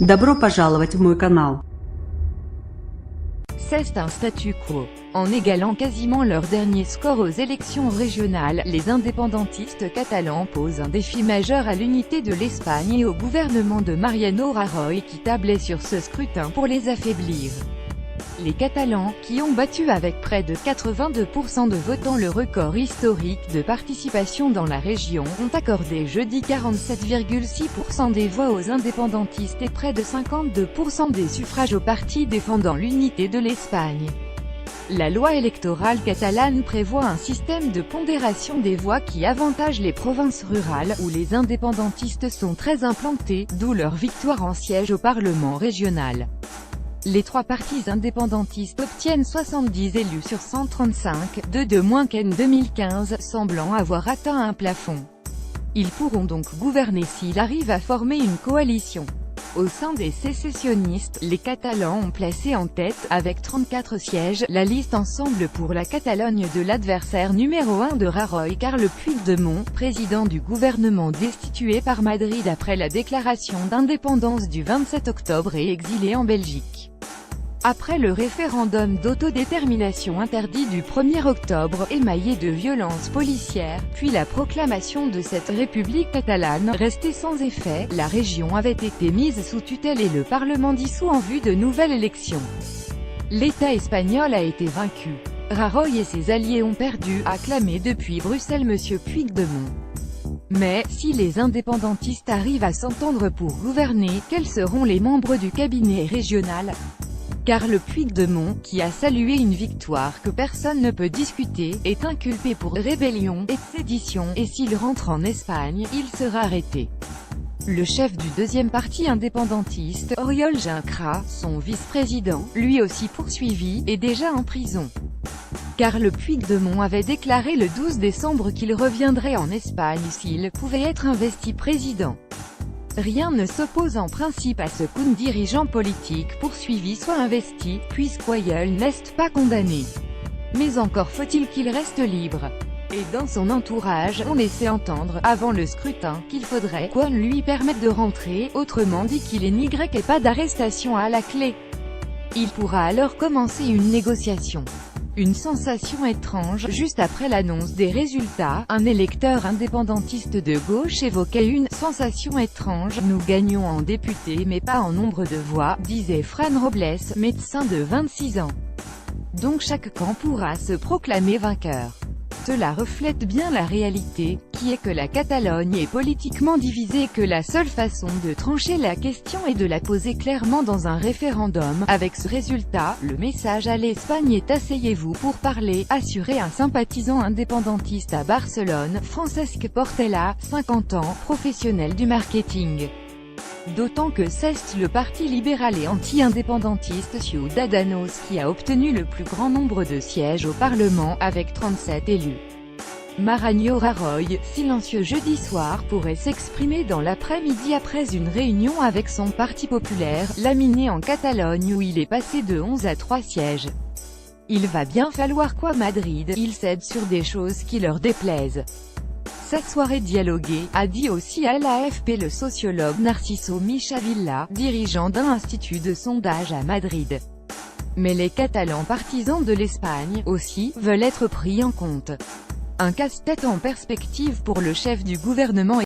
Добро пожаловать в мой канал. C'est un statu quo. En égalant quasiment leur dernier score aux élections régionales, les indépendantistes catalans posent un défi majeur à l'unité de l'Espagne et au gouvernement de Mariano Rajoy qui tablait sur ce scrutin pour les affaiblir. Les Catalans, qui ont battu avec près de 82% de votants le record historique de participation dans la région, ont accordé jeudi 47,6% des voix aux indépendantistes et près de 52% des suffrages aux partis défendant l'unité de l'Espagne. La loi électorale catalane prévoit un système de pondération des voix qui avantage les provinces rurales, où les indépendantistes sont très implantés, d'où leur victoire en siège au Parlement régional. Les trois partis indépendantistes obtiennent 70 élus sur 135, 2 de moins qu'en 2015, semblant avoir atteint un plafond. Ils pourront donc gouverner s'ils arrivent à former une coalition. Au sein des sécessionnistes, les Catalans ont placé en tête, avec 34 sièges, la liste Ensemble pour la Catalogne de l'adversaire numéro 1 de Rajoy, Carles Puigdemont, président du gouvernement destitué par Madrid après la déclaration d'indépendance du 27 octobre et exilé en Belgique. Après le référendum d'autodétermination interdit du 1er octobre, émaillé de violences policières, puis la proclamation de cette république catalane, restée sans effet, la région avait été mise sous tutelle et le Parlement dissous en vue de nouvelles élections. L'État espagnol a été vaincu. Rajoy et ses alliés ont perdu, a clamé depuis Bruxelles M. Puigdemont. Mais, si les indépendantistes arrivent à s'entendre pour gouverner, quels seront les membres du cabinet régional ? Carles Puigdemont, qui a salué une victoire que personne ne peut discuter, est inculpé pour rébellion et sédition, et s'il rentre en Espagne, il sera arrêté. Le chef du deuxième parti indépendantiste, Oriol Junqueras, son vice-président, lui aussi poursuivi, est déjà en prison. Carles Puigdemont avait déclaré le 12 décembre qu'il reviendrait en Espagne s'il pouvait être investi président. Rien ne s'oppose en principe à ce qu'un dirigeant politique poursuivi soit investi, puisqu'Oriol n'est pas condamné. Mais encore faut-il qu'il reste libre. Et dans son entourage, on laissait entendre, avant le scrutin, qu'il faudrait qu'on lui permette de rentrer, autrement dit qu'il est n'y et pas d'arrestation à la clé. Il pourra alors commencer une négociation. Une sensation étrange, juste après l'annonce des résultats, un électeur indépendantiste de gauche évoquait une « sensation étrange, nous gagnons en députés mais pas en nombre de voix », disait Fran Robles, médecin de 26 ans. Donc chaque camp pourra se proclamer vainqueur. Cela reflète bien la réalité, qui est que la Catalogne est politiquement divisée et que la seule façon de trancher la question est de la poser clairement dans un référendum. Avec ce résultat, le message à l'Espagne est « asseyez-vous pour parler », assurait un sympathisant indépendantiste à Barcelone, Francesc Portela, 50 ans, professionnel du marketing. D'autant que c'est le parti libéral et anti-indépendantiste Ciudadanos qui a obtenu le plus grand nombre de sièges au Parlement, avec 37 élus. Mariano Rajoy, silencieux jeudi soir, pourrait s'exprimer dans l'après-midi après une réunion avec son parti populaire, laminé en Catalogne où il est passé de 11 à 3 sièges. Il va bien falloir qu'à Madrid, ils cèdent sur des choses qui leur déplaisent. Cette soirée dialoguée, a dit aussi à l'AFP le sociologue Narciso Michavilla, dirigeant d'un institut de sondage à Madrid. Mais les Catalans partisans de l'Espagne, aussi, veulent être pris en compte. Un casse-tête en perspective pour le chef du gouvernement